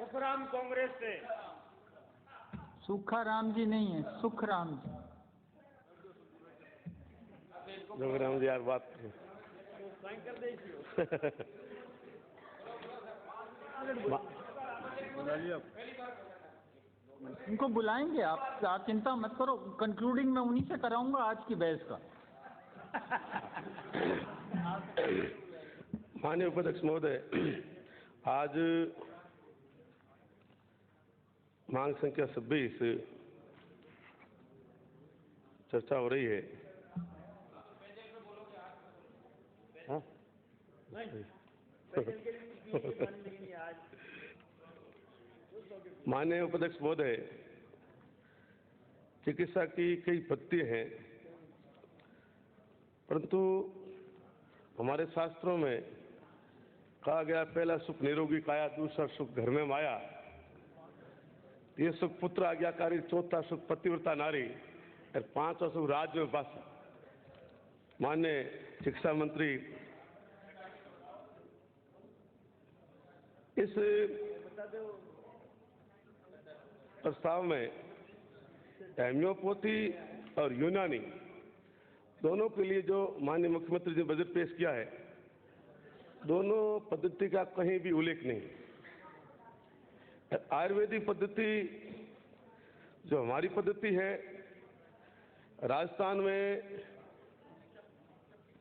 सुखराम कांग्रेस से। सुखाराम जी नहीं है, सुखराम जी। जोगराम जी यार बात कर दे इनको बुलाएंगे आप चिंता मत करो। कंक्लूडिंग मैं उन्हीं से कराऊंगा आज की बहस का। माननीय उपाध्यक्ष महोदय, आज मांग संख्या 26 चर्चा हो रही है। हाँ? माननीय उपाध्यक्ष महोदय, चिकित्सा की कई पद्धति हैं, परंतु हमारे शास्त्रों में कहा गया पहला सुख निरोगी काया, दूसरा सुख घर में माया, ये सुख पुत्र आज्ञाकारी, चौथा सुख पतिव्रता नारी और पांचवा सुख राज में बस। माननीय शिक्षा मंत्री इस प्रस्ताव में होम्योपैथी और यूनानी दोनों के लिए जो माननीय मुख्यमंत्री ने बजट पेश किया है, दोनों पद्धति का कहीं भी उल्लेख नहीं। आयुर्वेदिक पद्धति जो हमारी पद्धति है, राजस्थान में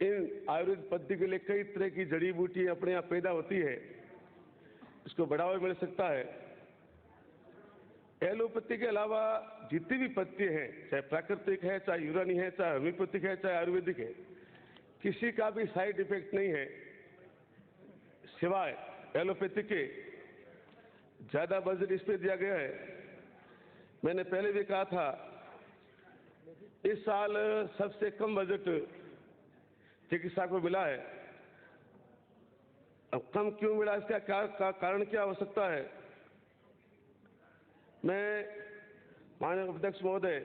इन आयुर्वेद पद्धति के लिए कई तरह की जड़ी बूटी अपने यहाँ पैदा होती है, इसको बढ़ावा मिल सकता है। एलोपैथी के अलावा जितनी भी पद्धति हैं, चाहे प्राकृतिक है, चाहे यूनानी है, चाहे होम्योपैथिक है, चाहे आयुर्वेदिक है, किसी का भी साइड इफेक्ट नहीं है सिवाय एलोपैथी के। ज्यादा बजट इस पे दिया गया है। मैंने पहले भी कहा था, इस साल सबसे कम बजट चिकित्सा को मिला है। अब कम क्यों मिला, इसका कारण क्या हो सकता है? मैं माननीय अध्यक्ष महोदय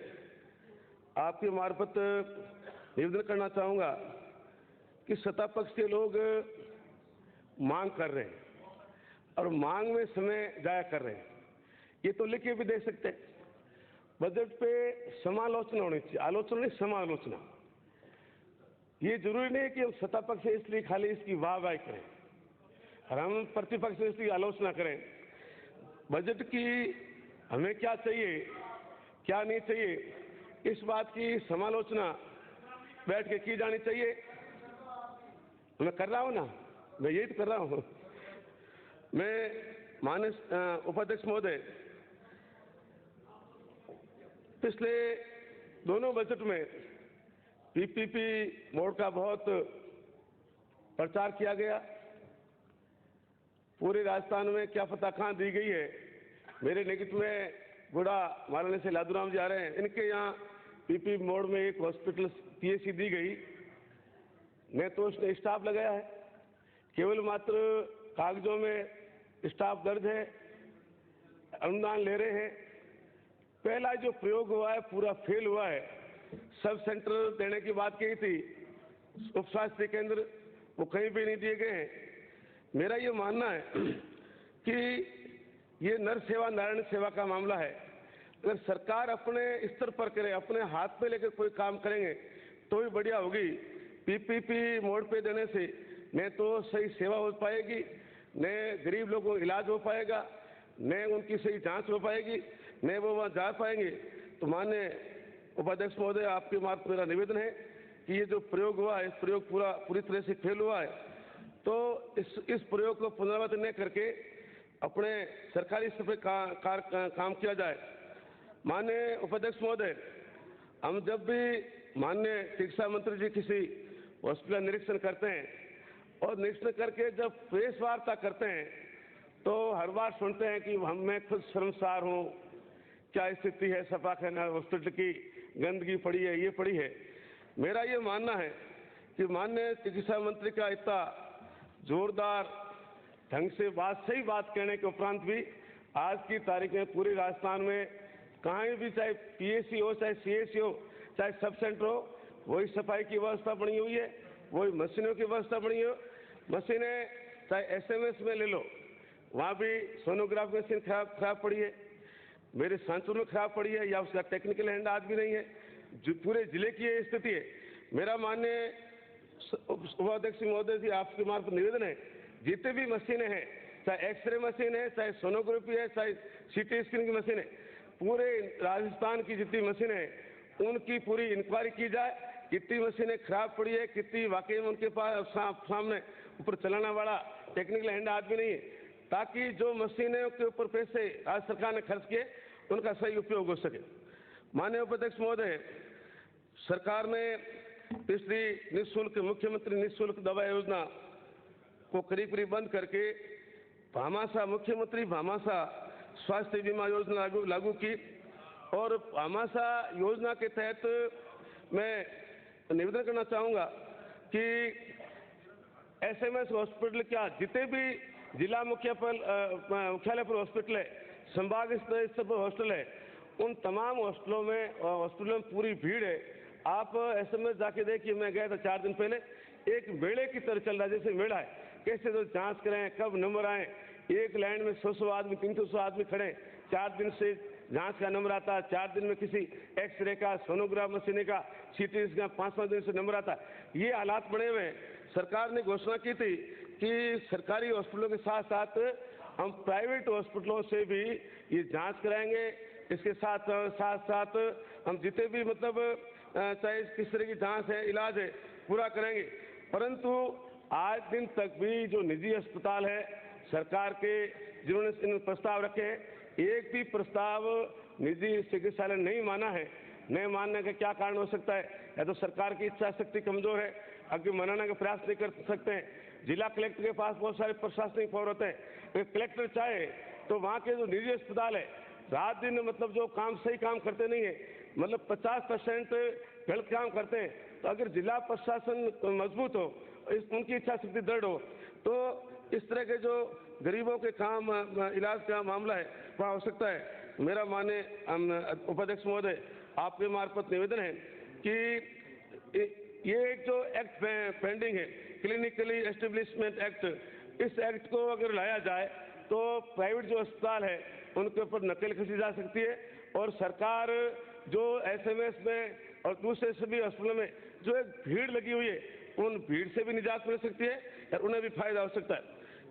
आपके मार्फत निवेदन करना चाहूंगा कि सत्ता पक्ष के लोग मांग कर रहे हैं और मांग में समय जाया कर रहे हैं। ये तो लिख के भी दे सकते हैं। बजट पे समालोचना होनी चाहिए, आलोचना नहीं, समालोचना। ये जरूरी नहीं है कि हम सत्ता पक्ष से इसलिए खाली इसकी वाहवाही करें और हम प्रतिपक्ष से इसकी आलोचना करें। बजट की हमें क्या चाहिए, क्या नहीं चाहिए, इस बात की समालोचना बैठ के की जानी चाहिए। मैं कर रहा हूं ना, मैं यही तो कर रहा हूं। मैं माननीय उपाध्यक्ष महोदय, पिछले दोनों बजट में पीपीपी मोड का बहुत प्रचार किया गया। पूरे राजस्थान में क्या पता कहां दी गई है। मेरे नेतृत्व में गुड़ा वाराणसी से लादूराम जी आ रहे हैं, इनके यहाँ पीपी मोड में एक हॉस्पिटल पीएचसी दी गई। मैं तो उसने स्टाफ लगाया है, केवल मात्र कागजों में स्टाफ दर्ज है, अनुदान ले रहे हैं। पहला जो प्रयोग हुआ है पूरा फेल हुआ है। सब सेंटर देने की बात कही थी, उप स्वास्थ्य केंद्र वो कहीं भी नहीं दिए गए हैं। मेरा ये मानना है कि ये नर सेवा नारायण सेवा का मामला है। अगर सरकार अपने स्तर पर करे, अपने हाथ में लेकर कोई काम करेंगे तो भी बढ़िया होगी। पीपीपी मोड पे देने से न तो सही सेवा हो पाएगी, न गरीब लोगों को इलाज हो पाएगा, न उनकी सही जांच हो पाएगी, न वो वहाँ जा पाएंगे। तो माननीय उपाध्यक्ष महोदय, आपके मार्फत मेरा निवेदन है कि ये जो प्रयोग हुआ है, इस प्रयोग पूरी तरह से फेल हुआ है, तो इस प्रयोग को पुनरावृत्ति न करके अपने सरकारी स्तर पर काम किया जाए। माननीय उपाध्यक्ष महोदय, हम जब भी माननीय शिक्षा मंत्री जी किसी हॉस्पिटल निरीक्षण करते हैं और निरीक्षण करके जब प्रेस वार्ता करते हैं तो हर बार सुनते हैं कि मैं खुद शर्मसार हूँ, क्या स्थिति है सफाखाना हॉस्पिटल की, गंदगी पड़ी है, ये पड़ी है। मेरा ये मानना है कि माननीय चिकित्सा मंत्री का इतना जोरदार ढंग से सही बात कहने के उपरांत भी आज की तारीख में पूरे राजस्थान में कहीं भी, चाहे पीएचसी हो, चाहे सीएचसी हो, चाहे सब सेंटर हो, वही सफाई की व्यवस्था बनी हुई है, वही मशीनों की व्यवस्था बनी हो। मशीनें चाहे एसएमएस में ले लो, वहाँ भी सोनोग्राफ मशीन खराब पड़ी है, मेरे सांचौर में खराब पड़ी है, या उसका टेक्निकल हैंड आज भी नहीं है। जो पूरे जिले की ये स्थिति है। मेरा माननीय उपाध्यक्ष महोदय जी, आपके मार्फत निवेदन है, जितने भी मशीनें हैं, चाहे एक्सरे मशीन है, चाहे सोनोग्राफी है, चाहे सीटी स्कैन की मशीन है, पूरे राजस्थान की जितनी मशीनें हैं उनकी पूरी इंक्वायरी की जाए, कितनी मशीनें खराब पड़ी है, कितनी वाकई में उनके पास सामने ऊपर चलाने वाला टेक्निकल हैंड आदमी नहीं है, ताकि जो मशीनों के ऊपर पैसे आज सरकार ने खर्च किए उनका सही उपयोग हो सके। माननीय उपाध्यक्ष महोदय, सरकार ने पिछली निःशुल्क मुख्यमंत्री निःशुल्क दवा योजना को करीब बंद करके भामाशाह मुख्यमंत्री भामाशाह स्वास्थ्य बीमा योजना लागू की। और भामाशाह योजना के तहत मैं निवेदन करना चाहूँगा कि एसएमएस हॉस्पिटल क्या जितने भी जिला मुख्यालय पर हॉस्पिटल है, संभाग स्तर पर हॉस्पिटल है, उन तमाम हॉस्पिटलों में पूरी भीड़ है। आप एसएमएस जाके देखिए, मैं गया था 4 दिन पहले, एक मेले की तरह चल रहा है, जैसे मेला है, कैसे तो जांच करें, कब नंबर आए, एक लाइन में 100 आदमी 300 आदमी खड़े, 4 दिन से जांच का नंबर आता है, 4 दिन में किसी एक्सरे का, सोनोग्राफ मशीन का, सीटी का 5-5 दिन से नंबर आता है। ये हालात बने हुए हैं। सरकार ने घोषणा की थी कि सरकारी हॉस्पिटलों के साथ साथ हम प्राइवेट हॉस्पिटलों से भी ये जांच कराएंगे। इसके साथ साथ हम जितने भी चाहे किस तरह की जांच है, इलाज है, पूरा करेंगे। परंतु आज दिन तक भी जो निजी अस्पताल है सरकार के, जिन्होंने प्रस्ताव रखे हैं, एक भी प्रस्ताव निजी चिकित्सालय नहीं माना है। नहीं मानने का क्या कारण हो सकता है? या तो सरकार की इच्छा शक्ति कमजोर है, आगे मनाने का प्रयास नहीं कर सकते हैं। जिला कलेक्टर के पास बहुत सारे प्रशासनिक पावर होते हैं, तो कलेक्टर चाहे तो वहाँ के जो निजी अस्पताल है रात दिन जो काम सही काम करते नहीं है, 50% गलत काम करते हैं। तो अगर जिला प्रशासन मजबूत हो, उनकी इच्छा शक्ति दृढ़ हो, तो इस तरह के जो गरीबों के काम इलाज का मामला है वहाँ हो सकता है। मेरा माननीय उपाध्यक्ष महोदय, आपके मार्फत निवेदन है कि ये एक जो एक्ट पेंडिंग है, क्लिनिकली एस्टेब्लिशमेंट एक्ट, इस एक्ट को अगर लाया जाए तो प्राइवेट जो अस्पताल है उनके ऊपर नकेल कसी जा सकती है, और सरकार जो एसएमएस में और दूसरे सभी अस्पतालों में जो एक भीड़ लगी हुई है, उन भीड़ से भी निजात मिल सकती है और उन्हें भी फायदा हो सकता है।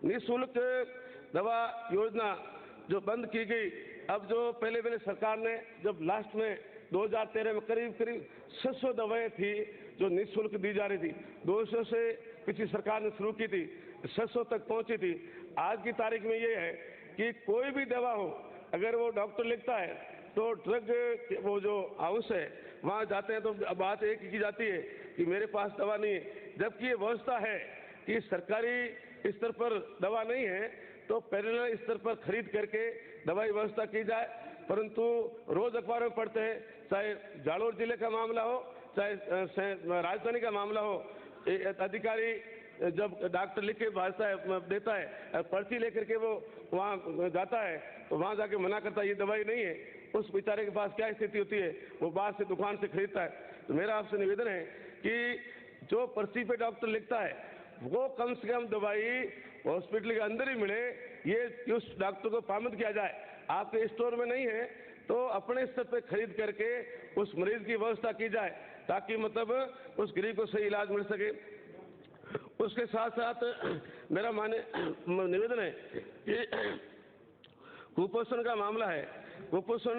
निःशुल्क दवा योजना जो बंद की गई, अब जो पहले सरकार ने जब लास्ट में 2013 में करीब 600 दवाएं थी जो निःशुल्क दी जा रही थी, 200 से पिछली सरकार ने शुरू की थी, 600 तक पहुंची थी। आज की तारीख में ये है कि कोई भी दवा हो, अगर वो डॉक्टर लिखता है तो ड्रग वो जो हाउस है वहाँ जाते हैं तो बात एक की जाती है कि मेरे पास दवा नहीं है, जबकि ये व्यवस्था है कि सरकारी स्तर पर दवा नहीं है तो पैरेलल स्तर पर खरीद करके दवाई व्यवस्था की जाए। परंतु रोज अखबारों में पढ़ते हैं, चाहे जालोर जिले का मामला हो, चाहे राजधानी का मामला हो, अधिकारी जब डॉक्टर लिख के देता है, पर्ची लेकर के वो वहाँ जाता है तो वहाँ जाके मना करता है ये दवाई नहीं है, उस बेचारे के पास क्या स्थिति होती है, वो बाहर से दुकान से खरीदता है। तो मेरा आपसे निवेदन है कि जो पर्ची पे डॉक्टर लिखता है वो कम से कम दवाई हॉस्पिटल के अंदर ही मिले, ये उस डॉक्टर को पाबंद किया जाए। आपके स्टोर में नहीं है तो अपने स्तर पर खरीद करके उस मरीज की व्यवस्था की जाए, ताकि उस गरीब को सही इलाज मिल सके। उसके साथ साथ मेरा निवेदन है कि कुपोषण का मामला है। कुपोषण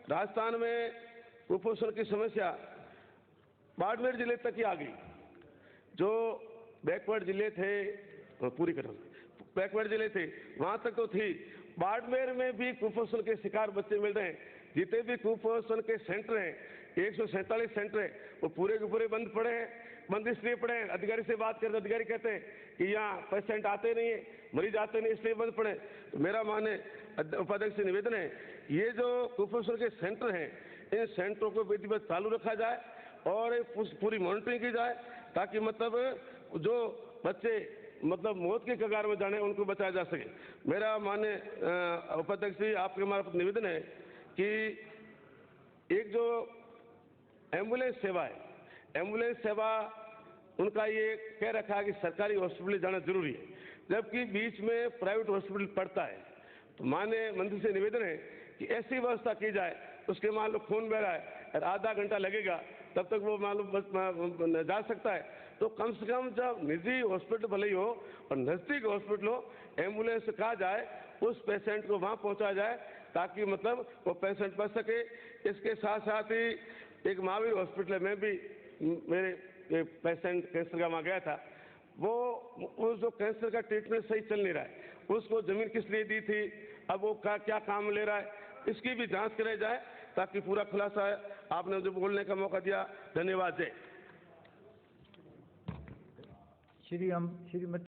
राजस्थान में कुपोषण की समस्या बाड़मेर जिले तक ही आ गई। जो बैकवर्ड जिले थे, पूरी करना, बैकवर्ड जिले थे वहां तक तो थी, बाड़मेर में भी कुपोषण के शिकार बच्चे मिल रहे हैं। जितने भी कुपोषण के सेंटर हैं, 147 सेंटर है, वो पूरे के पूरे बंद पड़े हैं। बंद इसलिए पड़े हैं, अधिकारी से बात करते अधिकारी कहते हैं कि यहाँ पेशेंट आते नहीं है, मरीज आते नहीं, इसलिए बंद पड़े। तो मेरा माननीय उपाध्यक्ष से निवेदन है, ये जो कुपोषण के सेंटर हैं, इन सेंटरों को विधिवत चालू रखा जाए और पूरी मॉनिटरिंग की जाए, ताकि जो बच्चे मौत के कगार में जाने उनको बचाया जा सके। मेरा माननीय उपाध्यक्ष जी, आपके मार्फत निवेदन है कि एक जो एम्बुलेंस सेवा है, एम्बुलेंस सेवा उनका ये कह रखा है कि सरकारी हॉस्पिटल जाना जरूरी है, जबकि बीच में प्राइवेट हॉस्पिटल पड़ता है। तो माननीय मंत्री से निवेदन है कि ऐसी व्यवस्था की जाए, उसके मान लो खून बह रहा है और आधा घंटा लगेगा तब तक वो मालूम जा सकता है, तो कम से कम जब निजी हॉस्पिटल भले ही हो और नजदीक हॉस्पिटल हो, एम्बुलेंस से कहा जाए उस पेशेंट को वहां पहुंचा जाए ताकि मतलब वो पेशेंट बच सके। इसके साथ साथ ही एक महावीर हॉस्पिटल में भी मेरे पेशेंट कैंसर का वहाँ गया था, वो जो कैंसर का ट्रीटमेंट सही चल नहीं रहा है, उसको जमीन किस लिए दी थी, अब वो क्या काम ले रहा है, इसकी भी जांच कराई जाए ताकि पूरा खुलासा है। आपने जो बोलने का मौका दिया, धन्यवाद। जय श्रीमती